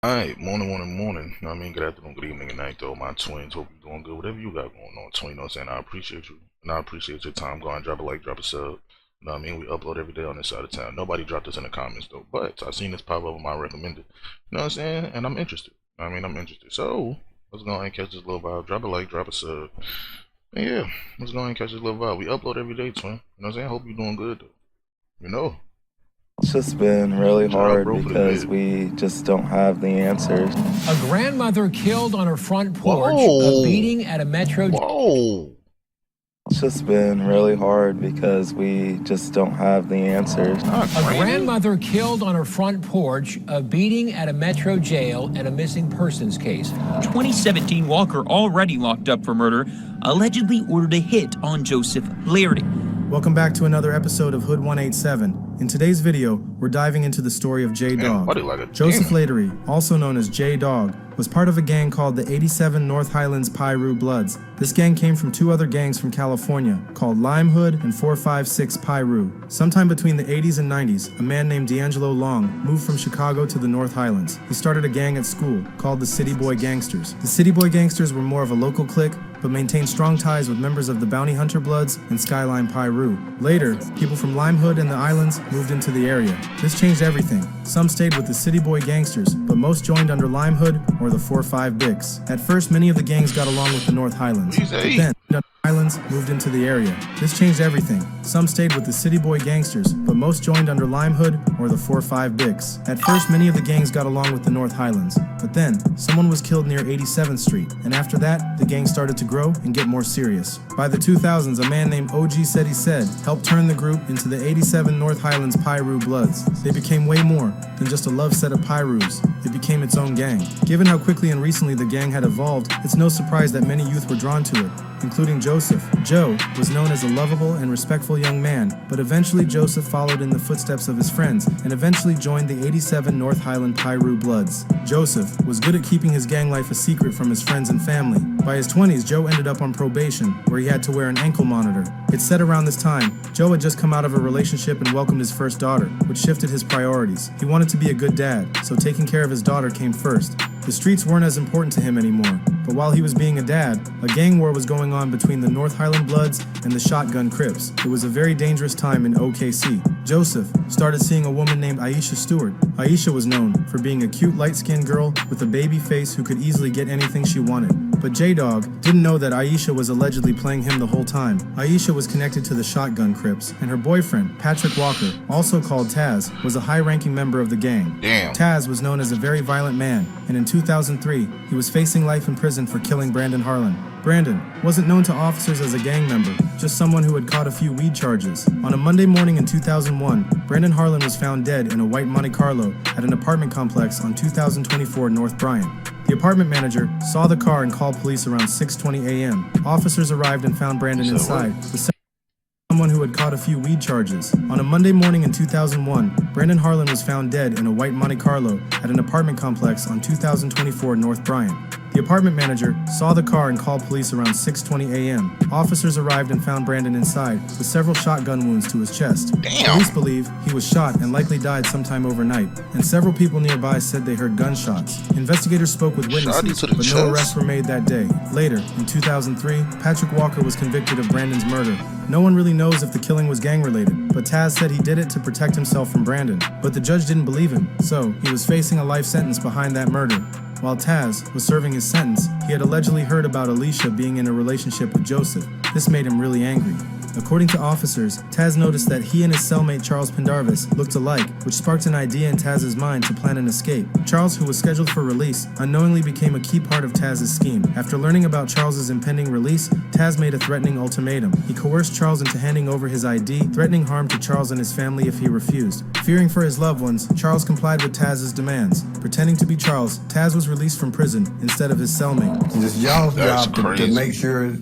Alright, morning. You know what I mean? Good afternoon, good evening, good night, though. My twins, hope you're doing good. Whatever you got going on, twin, you know what I'm saying? I appreciate you. And I appreciate your time. Go and drop a like, drop a sub. You know what I mean? We upload every day on this side of town. Nobody dropped this in the comments, though. But I seen this pop up on my recommended. You know what I'm saying? And I'm interested. I mean, I'm interested. So, let's go ahead and catch this little vibe. Drop a like, drop a sub. And yeah, let's go ahead and catch this little vibe. We upload every day, twin. You know what I'm saying? Hope you're doing good, though. You know? It's just been really hard because we just don't have the answers. A grandmother killed on her front porch, a beating at a metro. Whoa. It's just been really hard because we just don't have the answers. A grandmother killed on her front porch, a beating at a metro jail, and a missing persons case. 2017 Walker, already locked up for murder, allegedly ordered a hit on Joseph Flaherty. Welcome back to another episode of Hood 187. In today's video, we're diving into the story of J-Dog. Joseph Flaherty, also known as J-Dog, was part of a gang called the 87 North Highlands Piru Bloods. This gang came from two other gangs from California, called Lime Hood and 456 Piru. Sometime between the 80s and 90s, a man named D'Angelo Long moved from Chicago to the North Highlands. He started a gang at school, called the City Boy Gangsters. The City Boy Gangsters were more of a local clique, but maintained strong ties with members of the Bounty Hunter Bloods and Skyline Piru. Later, people from Lime Hood and the islands moved into the area. This changed everything. Some stayed with the City Boy Gangsters, but most joined under Lime Hood or the 4-5 Bics. At first, many of the gangs got along with the North Highlands, but then the Islands moved into the area. This changed everything. Some stayed with the City Boy Gangsters, but most joined under Lime Hood or the 4-5 Bics. At first, many of the gangs got along with the North Highlands, but then someone was killed near 87th Street, and after that, the gang started to grow and get more serious. By the 2000s, a man named OG Said helped turn the group into the 87 North Highlands Piru Bloods. They became way more than just a love set of Pirus. It became its own gang. Given how quickly and recently the gang had evolved, it's no surprise that many youth were drawn to it, including Joseph. Joe was known as a lovable and respectful young man, but eventually Joseph followed in the footsteps of his friends and eventually joined the 87 North Highland Piru Bloods. Joseph was good at keeping his gang life a secret from his friends and family. By his 20s, Joe ended up on probation, where he had to wear an ankle monitor. It's said around this time, Joe had just come out of a relationship and welcomed his first daughter, which shifted his priorities. He wanted to be a good dad, so taking care of his daughter came first. The streets weren't as important to him anymore, but while he was being a dad, a gang war was going on between the North Highland Bloods and the Shotgun Crips. It was a very dangerous time in OKC. Joseph started seeing a woman named Aisha Stewart. Aisha was known for being a cute light-skinned girl with a baby face who could easily get anything she wanted. But J-Dog didn't know that Aisha was allegedly playing him the whole time. Aisha was connected to the Shotgun Crips, and her boyfriend, Patrick Walker, also called Taz, was a high-ranking member of the gang. Damn. Taz was known as a very violent man, and in 2003, he was facing life in prison for killing Brandon Harlan. Brandon wasn't known to officers as a gang member, just someone who had caught a few weed charges. On a Monday morning in 2001, Brandon Harlan was found dead in a white Monte Carlo at an apartment complex on 2024 North Bryant. The apartment manager saw the car and called police around 6:20 a.m. Officers arrived and found Brandon inside with someone who had caught a few weed charges. On a Monday morning in 2001, Brandon Harlan was found dead in a white Monte Carlo at an apartment complex on 2024 North Bryant. The apartment manager saw the car and called police around 6:20 a.m. Officers arrived and found Brandon inside with several shotgun wounds to his chest. Damn. Police believe he was shot and likely died sometime overnight, and several people nearby said they heard gunshots. Investigators spoke with witnesses, but no arrests were made that day. Later, in 2003, Patrick Walker was convicted of Brandon's murder. No one really knows if the killing was gang-related, but Taz said he did it to protect himself from Brandon. But the judge didn't believe him, so he was facing a life sentence behind that murder. While Taz was serving his sentence, he had allegedly heard about Alicia being in a relationship with Joseph. This made him really angry. According to officers, Taz noticed that he and his cellmate Charles Pendarvis looked alike, which sparked an idea in Taz's mind to plan an escape. Charles, who was scheduled for release, unknowingly became a key part of Taz's scheme. After learning about Charles's impending release, Taz made a threatening ultimatum. He coerced Charles into handing over his ID, threatening harm to Charles and his family if he refused. Fearing for his loved ones, Charles complied with Taz's demands. Pretending to be Charles, Taz was released from prison instead of his cellmate. It's y'all's job to make sure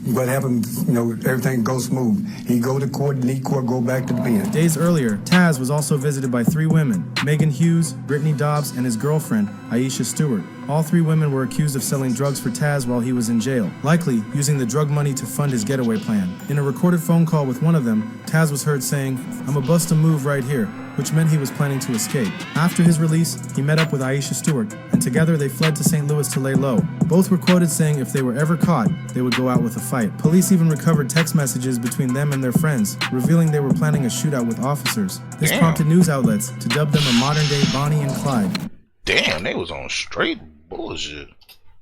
what happens, everything goes smooth. He go to court, leave court, go back to the pen. Days earlier, Taz was also visited by 3 women, Megan Hughes, Brittany Dobbs, and his girlfriend, Aisha Stewart. All 3 women were accused of selling drugs for Taz while he was in jail, likely using the drug money to fund his getaway plan. In a recorded phone call with one of them, Taz was heard saying, "I'm a bust a move right here. which meant he was planning to escape. After his release, he met up with Aisha Stewart, and together they fled to St. Louis to lay low. Both were quoted saying if they were ever caught, they would go out with a fight. Police even recovered text messages between them and their friends, revealing they were planning a shootout with officers. This prompted news outlets to dub them a modern-day Bonnie and Clyde. Damn, they was on straight bullshit.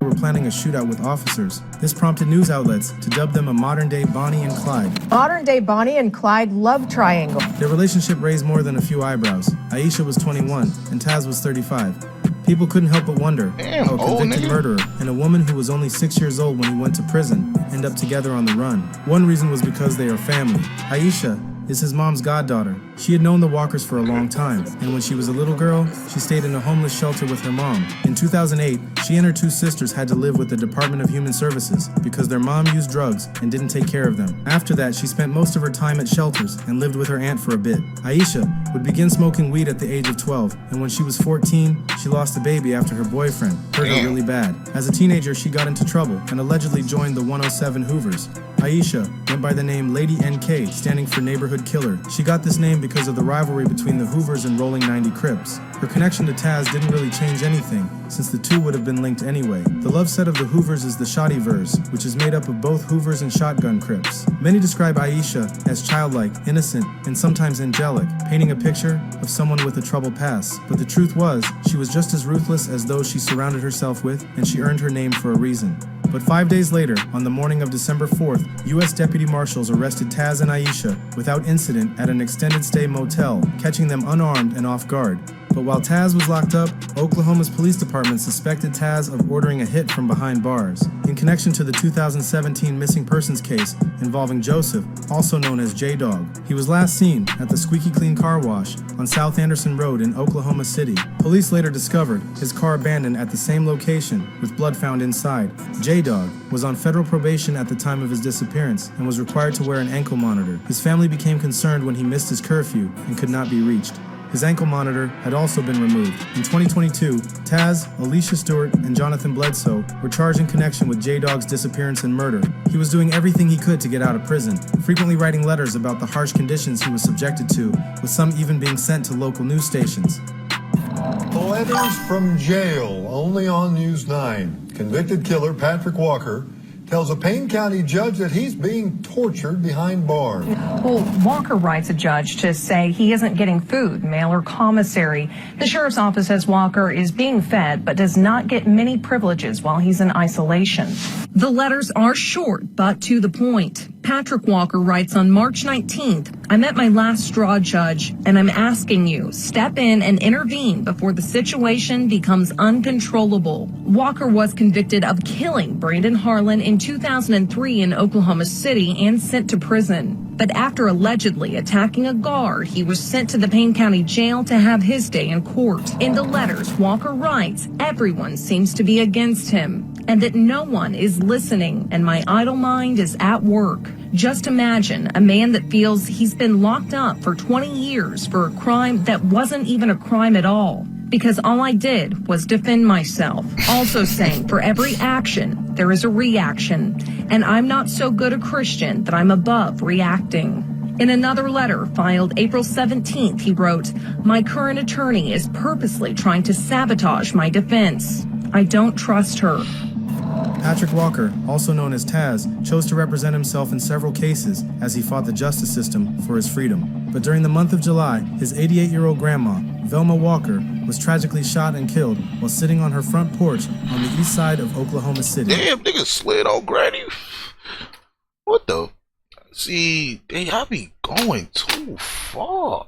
They were planning a shootout with officers. This prompted news outlets to dub them a modern-day Bonnie and Clyde. Modern-day Bonnie and Clyde love triangle. Their relationship raised more than a few eyebrows. Aisha was 21 and Taz was 35. People couldn't help but wonder how a convicted murderer and a woman who was only 6 years old when he went to prison end up together on the run. One reason was because they are family. Aisha is his mom's goddaughter. She had known the Walkers for a long time, and when she was a little girl, she stayed in a homeless shelter with her mom. In 2008, she and her two sisters had to live with the Department of Human Services because their mom used drugs and didn't take care of them. After that, she spent most of her time at shelters and lived with her aunt for a bit. Aisha would begin smoking weed at the age of 12, and when she was 14, she lost a baby after her boyfriend hurt her really bad. As a teenager, she got into trouble and allegedly joined the 107 Hoovers. Aisha went by the name Lady NK, standing for Neighborhood Killer. She got this name because of the rivalry between the Hoovers and Rolling 90 Crips. Her connection to Taz didn't really change anything, since the two would have been linked anyway. The love set of the Hoovers is the Shottyverse, which is made up of both Hoovers and Shotgun Crips. Many describe Aisha as childlike, innocent, and sometimes angelic, painting a picture of someone with a troubled past. But the truth was, she was just as ruthless as those she surrounded herself with, and she earned her name for a reason. But 5 days later, on the morning of December 4th, U.S. Deputy Marshals arrested Taz and Aisha without incident at an extended stay motel, catching them unarmed and off guard. But while Taz was locked up, Oklahoma's police department suspected Taz of ordering a hit from behind bars, in connection to the 2017 missing persons case involving Joseph, also known as J-Dog. He was last seen at the Squeaky Clean Car Wash on South Anderson Road in Oklahoma City. Police later discovered his car abandoned at the same location with blood found inside. J-Dog was on federal probation at the time of his disappearance and was required to wear an ankle monitor. His family became concerned when he missed his curfew and could not be reached. His ankle monitor had also been removed. In 2022, Taz, Alicia Stewart, and Jonathan Bledsoe were charged in connection with J-Dog's disappearance and murder. He was doing everything he could to get out of prison, frequently writing letters about the harsh conditions he was subjected to, with some even being sent to local news stations. Letters from jail, only on News 9. Convicted killer Patrick Walker tells a Payne County judge that he's being tortured behind bars. Well, Walker writes a judge to say he isn't getting food, mail, or commissary. The sheriff's office says Walker is being fed but does not get many privileges while he's in isolation. The letters are short but to the point. Patrick Walker writes on March 19th, I'm at my last straw, Judge, and I'm asking you, step in and intervene before the situation becomes uncontrollable. Walker was convicted of killing Brandon Harlan in 2003 in Oklahoma City and sent to prison. But after allegedly attacking a guard, he was sent to the Payne County Jail to have his day in court. In the letters, Walker writes, everyone seems to be against him, and that no one is listening, and my idle mind is at work. Just imagine a man that feels he's been locked up for 20 years for a crime that wasn't even a crime at all, because all I did was defend myself. Also saying for every action, there is a reaction, and I'm not so good a Christian that I'm above reacting. In another letter filed April 17th, he wrote, my current attorney is purposely trying to sabotage my defense. I don't trust her. Patrick Walker, also known as Taz, chose to represent himself in several cases as he fought the justice system for his freedom. But during the month of July, his 88-year-old grandma, Velma Walker, was tragically shot and killed while sitting on her front porch on the east side of Oklahoma City. Damn, nigga slid on Granny. What the? See, y'all be going too far.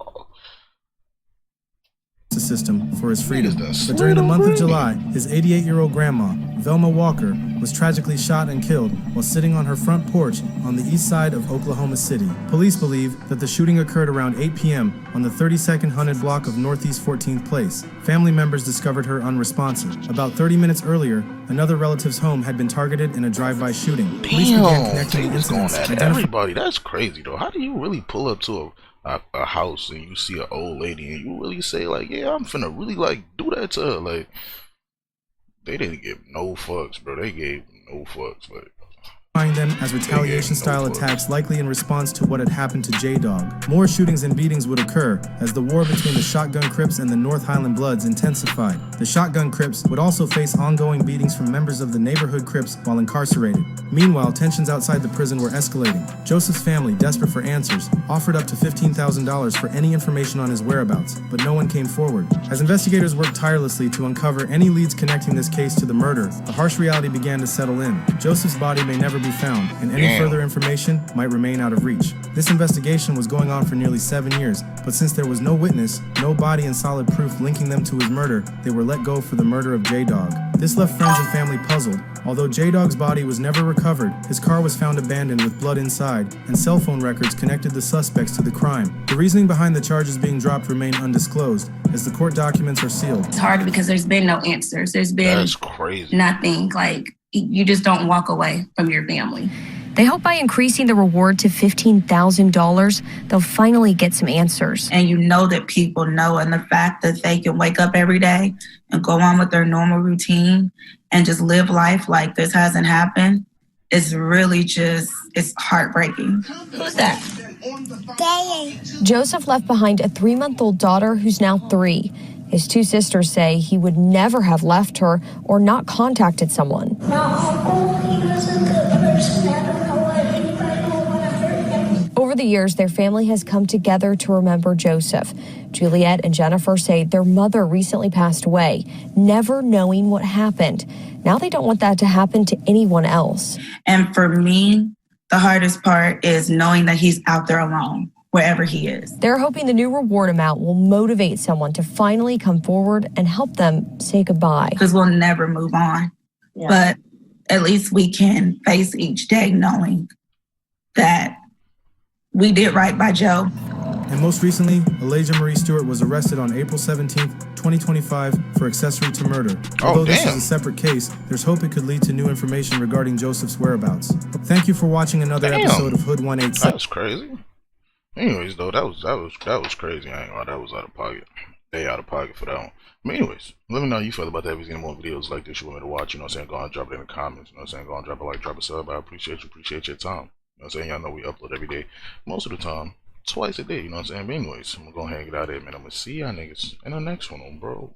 System for his freedom. But during the month of July, his 88-year-old grandma, Velma Walker, was tragically shot and killed while sitting on her front porch on the east side of Oklahoma City. Police believe that the shooting occurred around 8 p.m. on the 32nd Hunted block of Northeast 14th Place. Family members discovered her unresponsive. About 30 minutes earlier, another relative's home had been targeted in a drive-by shooting. Police began connecting the incidents. Going at everybody. That's crazy, though. How do you really pull up to a house and you see an old lady and you really say like, yeah, I'm finna really like do that to her? Like, they didn't give no fucks, bro. They gave no fucks. But them as retaliation-style attacks, likely in response to what had happened to J-Dog. More shootings and beatings would occur as the war between the Shotgun Crips and the North Highland Bloods intensified. The Shotgun Crips would also face ongoing beatings from members of the neighborhood Crips while incarcerated. Meanwhile, tensions outside the prison were escalating. Joseph's family, desperate for answers, offered up to $15,000 for any information on his whereabouts, but no one came forward. As investigators worked tirelessly to uncover any leads connecting this case to the murder, the harsh reality began to settle in. Joseph's body may never be found, and any further information might remain out of reach. This investigation was going on for nearly 7 years, but since there was no witness, no body and solid proof linking them to his murder, they were let go for the murder of J-Dog. This left friends and family puzzled. Although J-Dog's body was never recovered, his car was found abandoned with blood inside, and cell phone records connected the suspects to the crime. The reasoning behind the charges being dropped remain undisclosed, as the court documents are sealed. It's hard because there's been no answers. There's been nothing. Like, you just don't walk away from your family. They hope by increasing the reward to $15,000, they'll finally get some answers. And you know that people know, and the fact that they can wake up every day and go on with their normal routine and just live life like this hasn't happened is really just, it's heartbreaking. Who's that? Daddy. Joseph left behind a 3-month-old daughter who's now 3. His 2 sisters say he would never have left her or not contacted someone. My uncle, he was a good person. I don't know what anybody will want to hurt him. Over the years, their family has come together to remember Joseph. Juliet and Jennifer say their mother recently passed away, never knowing what happened. Now they don't want that to happen to anyone else. And for me, the hardest part is knowing that he's out there alone, wherever he is. They're hoping the new reward amount will motivate someone to finally come forward and help them say goodbye. Because we'll never move on. Yeah. But at least we can face each day knowing that we did right by Joe. And most recently, Elijah Marie Stewart was arrested on April 17th, 2025 for accessory to murder. Although this is a separate case, there's hope it could lead to new information regarding Joseph's whereabouts. Thank you for watching another episode of Hood 187. That's crazy. Anyways, though, that was crazy. I ain't gonna lie, that was out of pocket. They out of pocket for that one. But anyways, let me know how you feel about that. If you see any more videos like this you want me to watch, you know what I'm saying, go on, drop it in the comments. You know what I'm saying, go on, drop a like, drop a sub. I appreciate your time. You know what I'm saying, y'all know we upload every day, most of the time, twice a day, you know what I'm saying. But anyways, I'm gonna go ahead and get out of here, man. I'm gonna see y'all niggas in the next one, bro.